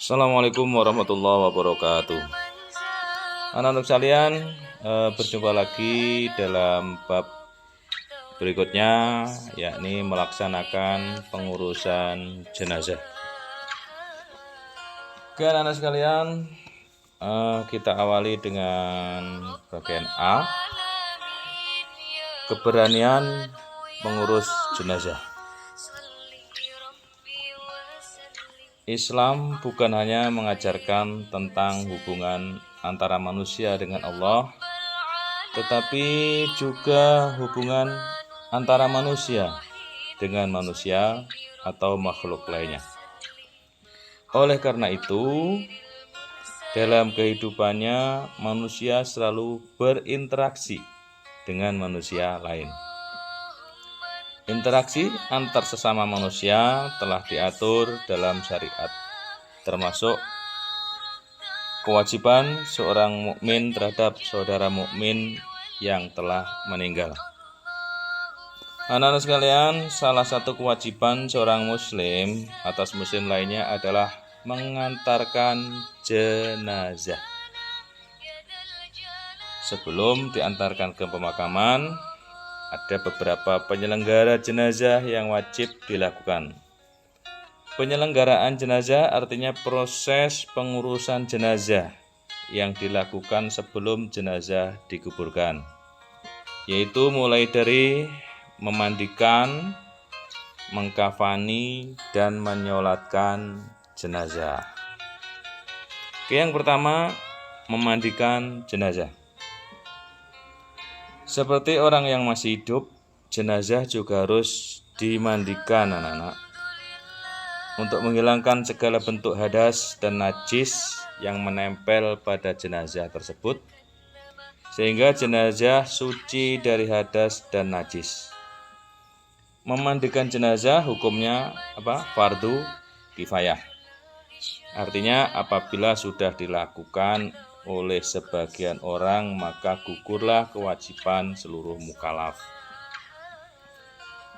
Assalamualaikum warahmatullahi wabarakatuh. Anak-anak sekalian, berjumpa lagi dalam bab berikutnya, yakni melaksanakan pengurusan jenazah. Oke anak-anak sekalian, kita awali dengan bagian A, keberanian mengurus jenazah. Islam bukan hanya mengajarkan tentang hubungan antara manusia dengan Allah, tetapi juga hubungan antara manusia dengan manusia atau makhluk lainnya. Oleh karena itu, dalam kehidupannya manusia selalu berinteraksi dengan manusia lain. Interaksi antar sesama manusia telah diatur dalam syariat, termasuk kewajiban seorang mukmin terhadap saudara mukmin yang telah meninggal. Anak-anak sekalian, salah satu kewajiban seorang muslim atas muslim lainnya adalah mengantarkan jenazah. Sebelum diantarkan ke pemakaman, ada beberapa penyelenggara jenazah yang wajib dilakukan. Penyelenggaraan jenazah artinya proses pengurusan jenazah yang dilakukan sebelum jenazah dikuburkan, yaitu mulai dari memandikan, mengkafani, dan menyolatkan jenazah. Oke, yang pertama, memandikan jenazah. Seperti orang yang masih hidup, jenazah juga harus dimandikan anak-anak, untuk menghilangkan segala bentuk hadas dan najis yang menempel pada jenazah tersebut, sehingga jenazah suci dari hadas dan najis. Memandikan jenazah hukumnya fardu kifayah. Artinya apabila sudah dilakukan oleh sebagian orang, maka gugurlah kewajiban seluruh mukallaf.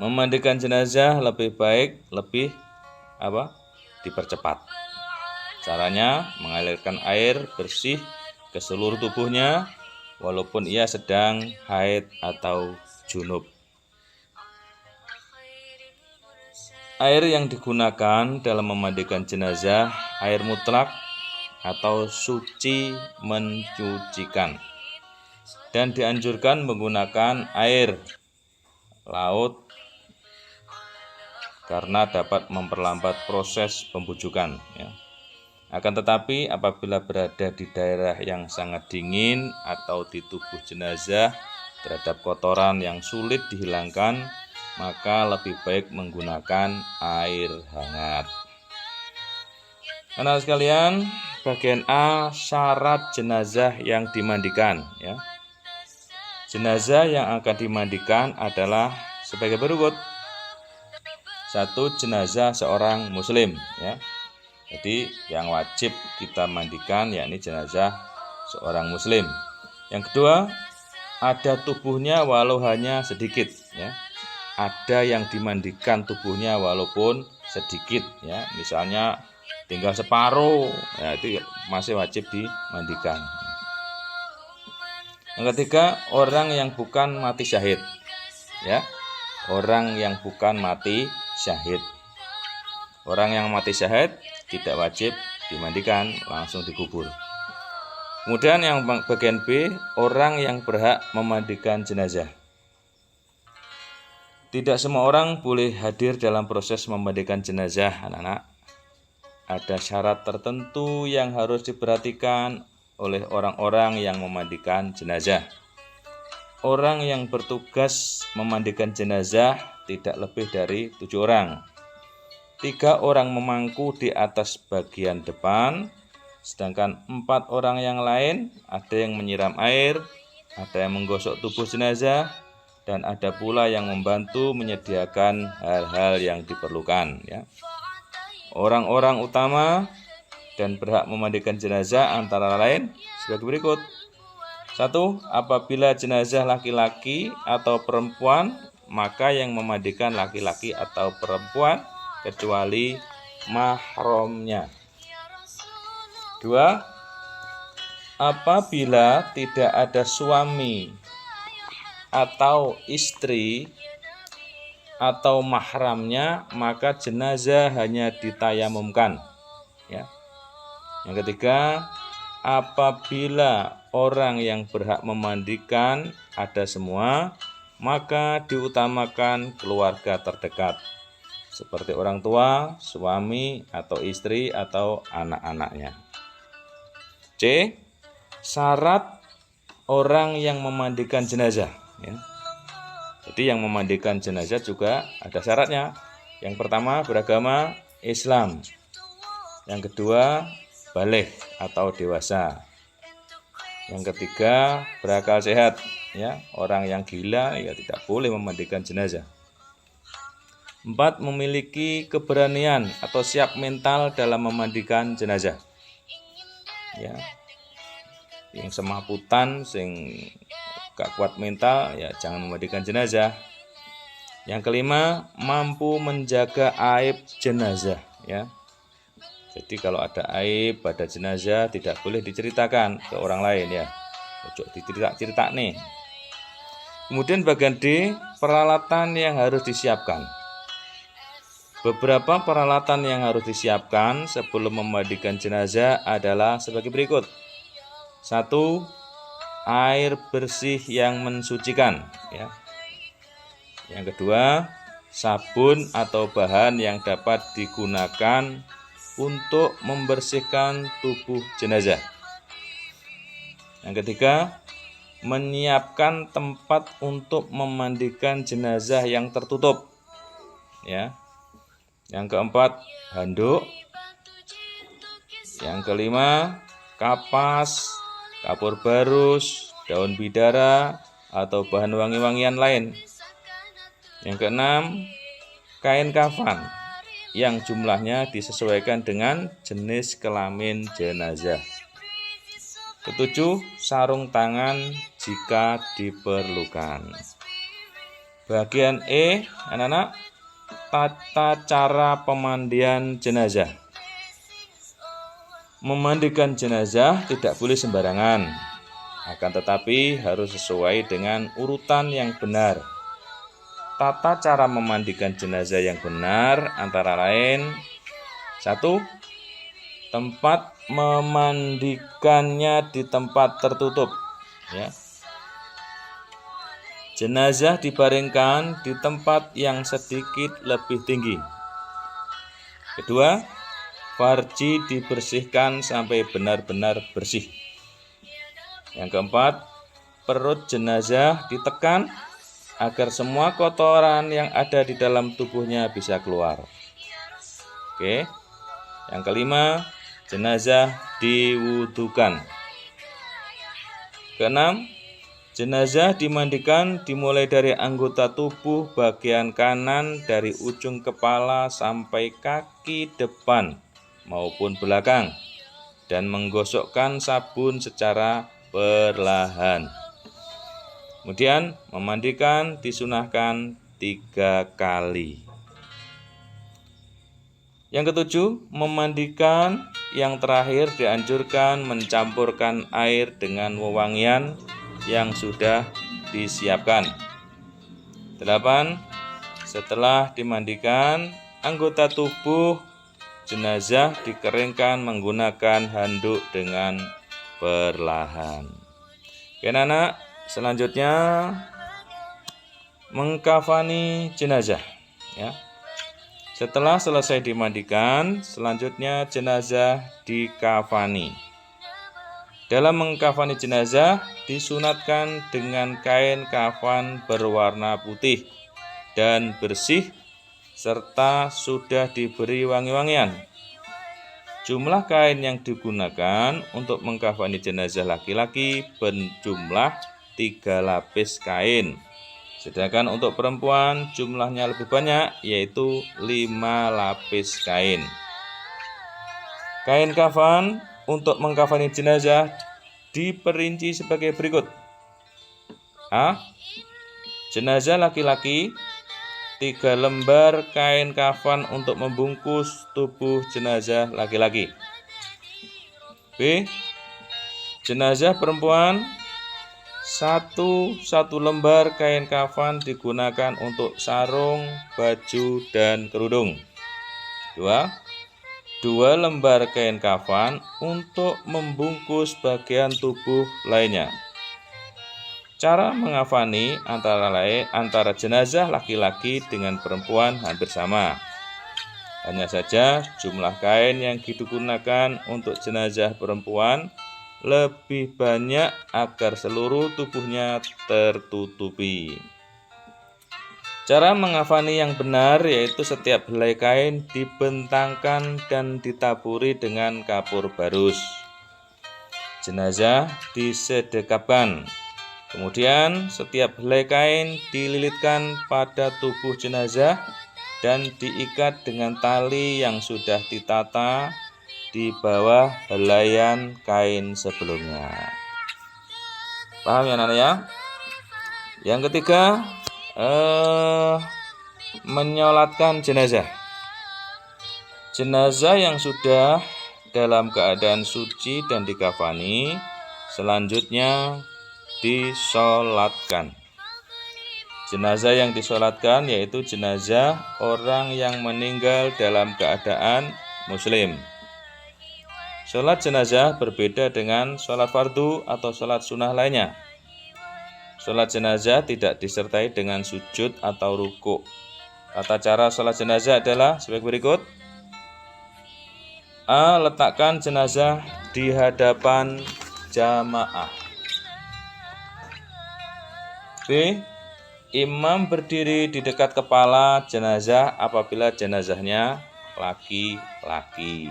Memandikan jenazah lebih baik dipercepat. Caranya mengalirkan air bersih ke seluruh tubuhnya walaupun ia sedang haid atau junub. Air yang digunakan dalam memandikan jenazah air mutlak atau suci mencucikan, dan dianjurkan menggunakan air laut karena dapat memperlambat proses pembujukan, ya. Akan tetapi apabila berada di daerah yang sangat dingin atau di tubuh jenazah terhadap kotoran yang sulit dihilangkan, maka lebih baik menggunakan air hangat. Anak sekalian, bagian A, syarat jenazah yang dimandikan, ya. Jenazah yang akan dimandikan adalah sebagai berikut. 1. Jenazah seorang muslim, ya. Jadi yang wajib kita mandikan yakni jenazah seorang muslim. Yang kedua, ada tubuhnya walau hanya sedikit, ya. Ada yang dimandikan tubuhnya walaupun sedikit, ya. Misalnya tinggal separuh, ya, itu masih wajib dimandikan. Yang ketiga, orang yang bukan mati syahid, ya. Orang yang bukan mati syahid. Orang yang mati syahid tidak wajib dimandikan, langsung dikubur. Kemudian yang bagian B, orang yang berhak memandikan jenazah. Tidak semua orang boleh hadir dalam proses memandikan jenazah, anak-anak. Ada syarat tertentu yang harus diperhatikan oleh orang-orang yang memandikan jenazah. Orang yang bertugas memandikan jenazah tidak lebih dari 7 orang. 3 orang memangku di atas bagian depan, sedangkan 4 orang yang lain ada yang menyiram air, ada yang menggosok tubuh jenazah, dan ada pula yang membantu menyediakan hal-hal yang diperlukan, ya. Orang-orang utama dan berhak memandikan jenazah antara lain sebagai berikut. 1. Apabila jenazah laki-laki atau perempuan, maka yang memandikan laki-laki atau perempuan kecuali mahramnya. Dua, apabila tidak ada suami atau istri atau mahramnya, maka jenazah hanya ditayamumkan. Ya. Yang ketiga, apabila orang yang berhak memandikan ada semua, maka diutamakan keluarga terdekat, seperti orang tua, suami atau istri atau anak-anaknya. C. Syarat orang yang memandikan jenazah. Ya. Jadi yang memandikan jenazah juga ada syaratnya. Yang pertama, beragama Islam. Yang kedua, baligh atau dewasa. Yang ketiga, berakal sehat. Ya, orang yang gila ya tidak boleh memandikan jenazah. 4. Memiliki keberanian atau siap mental dalam memandikan jenazah. Ya, yang semaputan, sing gak kuat mental, ya jangan memandikan jenazah. Yang kelima, mampu menjaga aib jenazah. Ya, jadi kalau ada aib pada jenazah tidak boleh diceritakan ke orang lain ya. Ojo dicerita nih. Kemudian bagian D, peralatan yang harus disiapkan. Beberapa peralatan yang harus disiapkan sebelum memandikan jenazah adalah sebagai berikut. 1. Air bersih yang mensucikan. Ya. Yang kedua, sabun atau bahan yang dapat digunakan untuk membersihkan tubuh jenazah. Yang ketiga, menyiapkan tempat untuk memandikan jenazah yang tertutup. Ya. Yang keempat, handuk. Yang kelima, kapas, kapur barus, daun bidara, atau bahan wangi-wangian lain. Yang keenam, kain kafan yang jumlahnya disesuaikan dengan jenis kelamin jenazah. Ketujuh, sarung tangan jika diperlukan. Bagian E, anak-anak, tata cara pemandian jenazah. Memandikan jenazah tidak boleh sembarangan, akan tetapi harus sesuai dengan urutan yang benar. Tata cara memandikan jenazah yang benar antara lain: 1. Tempat memandikannya di tempat tertutup. Ya. Jenazah dibaringkan di tempat yang sedikit lebih tinggi. Kedua, farji dibersihkan sampai benar-benar bersih. Yang keempat, perut jenazah ditekan agar semua kotoran yang ada di dalam tubuhnya bisa keluar. Oke. Yang kelima, jenazah diwudukan. Keenam, jenazah dimandikan dimulai dari anggota tubuh bagian kanan dari ujung kepala sampai kaki depan maupun belakang dan menggosokkan sabun secara perlahan. Kemudian memandikan disunahkan 3 kali. Yang ketujuh, memandikan yang terakhir dianjurkan mencampurkan air dengan wewangian yang sudah disiapkan. 8. Setelah dimandikan, anggota tubuh jenazah dikeringkan menggunakan handuk dengan perlahan. Oke anak, selanjutnya mengkafani jenazah. Ya. Setelah selesai dimandikan, selanjutnya jenazah dikafani. Dalam mengkafani jenazah disunatkan dengan kain kafan berwarna putih dan bersih serta sudah diberi wangi-wangian. Jumlah kain yang digunakan untuk mengkafani jenazah laki-laki berjumlah 3 lapis kain. Sedangkan untuk perempuan jumlahnya lebih banyak, yaitu 5 lapis kain. Kain kafan untuk mengkafani jenazah diperinci sebagai berikut. A. Jenazah laki-laki, 3 lembar kain kafan untuk membungkus tubuh jenazah laki-laki. B. Jenazah perempuan, satu lembar kain kafan digunakan untuk sarung, baju, dan kerudung. 2 lembar kain kafan untuk membungkus bagian tubuh lainnya. Cara mengafani antara jenazah laki-laki dengan perempuan hampir sama. Hanya saja jumlah kain yang digunakan untuk jenazah perempuan lebih banyak agar seluruh tubuhnya tertutupi. Cara mengafani yang benar yaitu setiap helai kain dibentangkan dan ditaburi dengan kapur barus. Jenazah disedekapkan. Kemudian setiap helai kain dililitkan pada tubuh jenazah dan diikat dengan tali yang sudah ditata di bawah helaian kain sebelumnya. Paham ya anak-anak ya? Yang ketiga, menyolatkan jenazah. Jenazah yang sudah dalam keadaan suci dan dikafani selanjutnya disolatkan. Jenazah yang disolatkan yaitu jenazah orang yang meninggal dalam keadaan muslim. Sholat jenazah berbeda dengan sholat fardu atau sholat sunnah lainnya. Sholat jenazah tidak disertai dengan sujud atau rukuk. Tata cara sholat jenazah adalah sebagai berikut. A. Letakkan jenazah di hadapan jamaah. B. Imam berdiri di dekat kepala jenazah apabila jenazahnya laki-laki.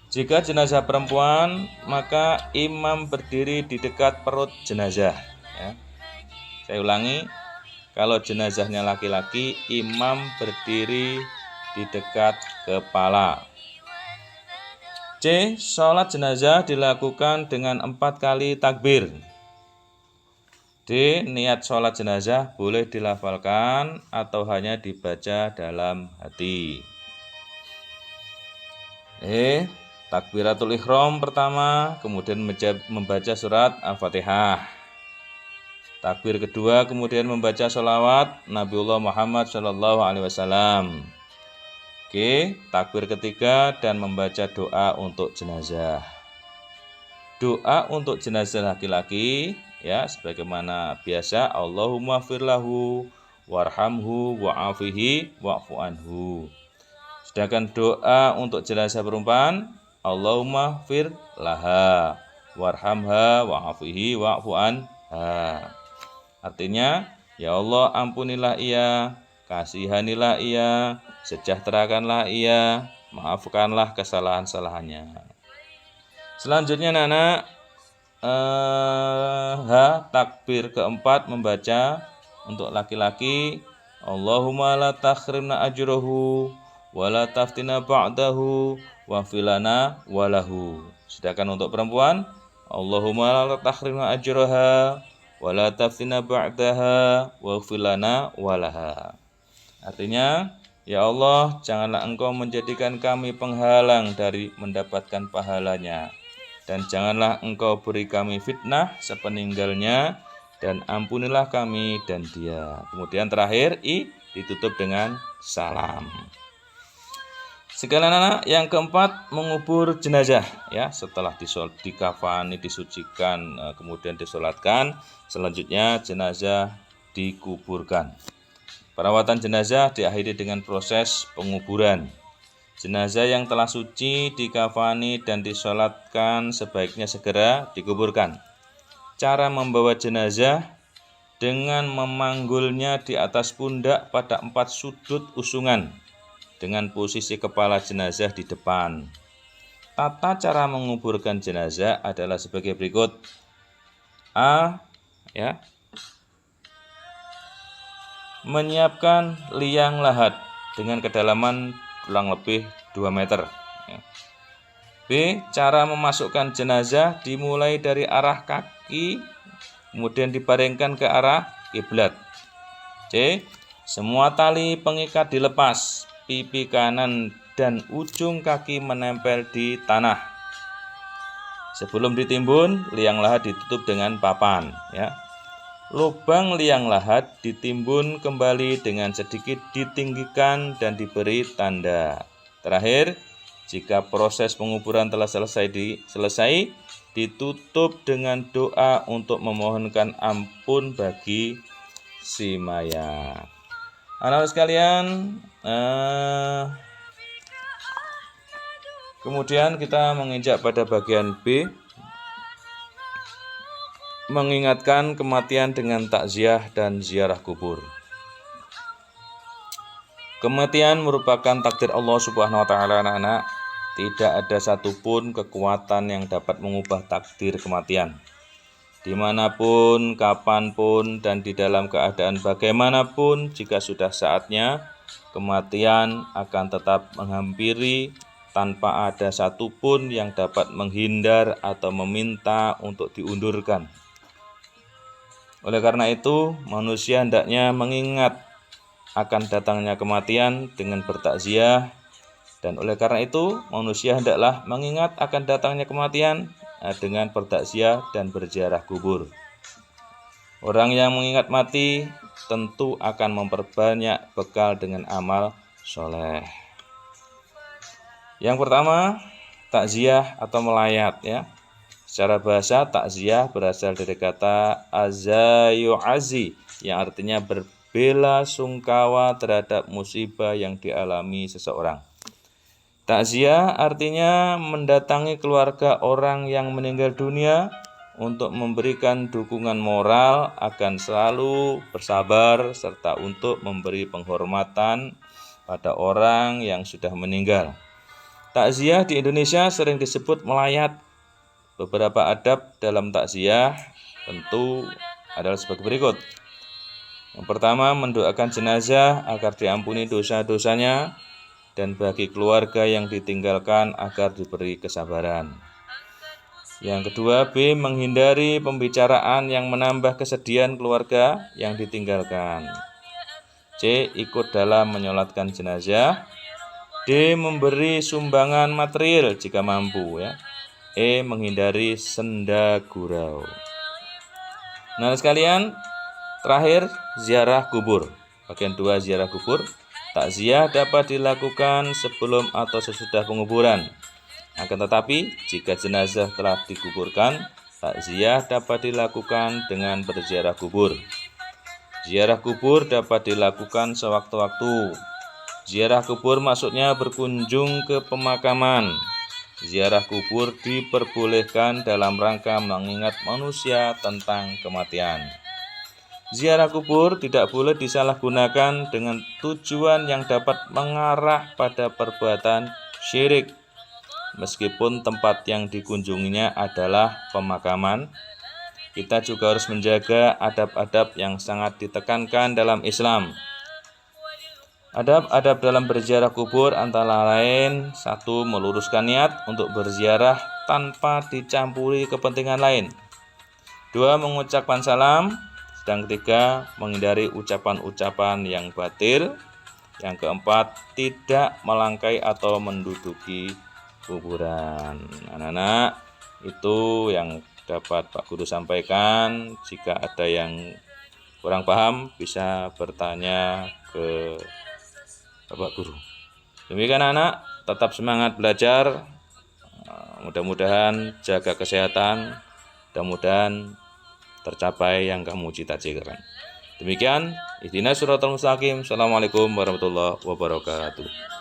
Jika jenazah perempuan, maka imam berdiri di dekat perut jenazah. Ya. Saya ulangi, kalau jenazahnya laki-laki, imam berdiri di dekat kepala. C. Sholat jenazah dilakukan dengan 4 kali takbir. D. Niat sholat jenazah boleh dilafalkan atau hanya dibaca dalam hati. E. Takbiratul ihram pertama, kemudian membaca surat Al-Fatihah. Takbir kedua, kemudian membaca sholawat Nabiullah Muhammad SAW. Oke, takbir ketiga dan membaca doa untuk jenazah. Doa untuk jenazah laki-laki, ya, sebagaimana biasa, Allahumma firlahu warhamhu wa'afihi wa'fu anhu. Sedangkan doa untuk jenazah perempuan, Allahumma fir laha warhamha wa'afihi wa'fu anha. Artinya, ya Allah ampunilah ia, kasihanilah ia, sejahterakanlah ia, maafkanlah kesalahan-kesalahannya. Selanjutnya anak-anak, takbir keempat membaca untuk laki-laki, Allahumma la takhrimna ajruhu wa la taftina ba'dahu wa filana walahu. Sedangkan untuk perempuan, Allahumma la takhrimna ajraha wa la taftina ba'daha wa filana walaha. Artinya, ya Allah, janganlah Engkau menjadikan kami penghalang dari mendapatkan pahalanya, dan janganlah Engkau beri kami fitnah sepeninggalnya, dan ampunilah kami dan dia. Kemudian terakhir, ditutup dengan salam. Sekalian anak, yang keempat mengubur jenazah, ya, setelah dikafani, disucikan, kemudian disolatkan, selanjutnya jenazah dikuburkan. Perawatan jenazah diakhiri dengan proses penguburan. Jenazah yang telah suci, dikafani, dan disolatkan sebaiknya segera dikuburkan. Cara membawa jenazah dengan memanggulnya di atas pundak pada 4 sudut usungan dengan posisi kepala jenazah di depan. Tata cara menguburkan jenazah adalah sebagai berikut. A. Ya, menyiapkan liang lahat dengan kedalaman kurang lebih 2 meter. B. Cara memasukkan jenazah dimulai dari arah kaki, kemudian dibaringkan ke arah kiblat. C. Semua tali pengikat dilepas, pipi kanan dan ujung kaki menempel di tanah. Sebelum ditimbun, liang lahat ditutup dengan papan, ya. Lubang liang lahat ditimbun kembali dengan sedikit ditinggikan dan diberi tanda. Terakhir, jika proses penguburan telah selesai, ditutup dengan doa untuk memohonkan ampun bagi si mayat. Anak-anak sekalian, kemudian kita menginjak pada bagian B, mengingatkan kematian dengan takziah dan ziarah kubur. Kematian merupakan takdir Allah Subhanahu wa Ta'ala, anak-anak. Tidak ada satupun kekuatan yang dapat mengubah takdir kematian. Dimanapun, kapanpun, dan di dalam keadaan bagaimanapun, jika sudah saatnya, kematian akan tetap menghampiri tanpa ada satupun yang dapat menghindar atau meminta untuk diundurkan. Oleh karena itu, manusia hendaknya mengingat akan datangnya kematian dengan bertakziah, dan oleh karena itu manusia hendaklah mengingat akan datangnya kematian dengan bertakziah dan berziarah kubur. Orang yang mengingat mati tentu akan memperbanyak bekal dengan amal soleh. Yang pertama, takziah atau melayat, ya. Secara bahasa, takziah berasal dari kata azayu'azi yang artinya berbela sungkawa terhadap musibah yang dialami seseorang. Takziah artinya mendatangi keluarga orang yang meninggal dunia untuk memberikan dukungan moral akan selalu bersabar serta untuk memberi penghormatan pada orang yang sudah meninggal. Takziah di Indonesia sering disebut melayat. Beberapa adab dalam takziah tentu adalah sebagai berikut. Yang pertama, mendoakan jenazah agar diampuni dosa-dosanya dan bagi keluarga yang ditinggalkan agar diberi kesabaran. Yang kedua, B. Menghindari pembicaraan yang menambah kesedihan keluarga yang ditinggalkan. C. Ikut dalam menyolatkan jenazah. D. Memberi sumbangan material jika mampu, ya. E. Menghindari senda gurau. Nah sekalian, terakhir, ziarah kubur. Bagian 2, ziarah kubur. Takziah dapat dilakukan sebelum atau sesudah penguburan. Akan tetapi, jika jenazah telah dikuburkan, takziah dapat dilakukan dengan berziarah kubur. Ziarah kubur dapat dilakukan sewaktu-waktu. Ziarah kubur maksudnya berkunjung ke pemakaman. Ziarah kubur diperbolehkan dalam rangka mengingat manusia tentang kematian. Ziarah kubur tidak boleh disalahgunakan dengan tujuan yang dapat mengarah pada perbuatan syirik. Meskipun tempat yang dikunjunginya adalah pemakaman, kita juga harus menjaga adab-adab yang sangat ditekankan dalam Islam. Adab-adab dalam berziarah kubur antara lain: 1. Meluruskan niat untuk berziarah tanpa dicampuri kepentingan lain. 2. Mengucapkan salam. Dan 3. Menghindari ucapan-ucapan yang batil. Yang keempat, tidak melangkai atau menduduki kuburan. Anak-anak, itu yang dapat Pak Guru sampaikan. Jika ada yang kurang paham, bisa bertanya ke Bapak Guru. Demikian anak, tetap semangat belajar. Mudah-mudahan jaga kesehatan. Mudah-mudahan tercapai yang kamu cita-citakan. Demikian, ihdinas siratal mustaqim. Assalamualaikum warahmatullahi wabarakatuh.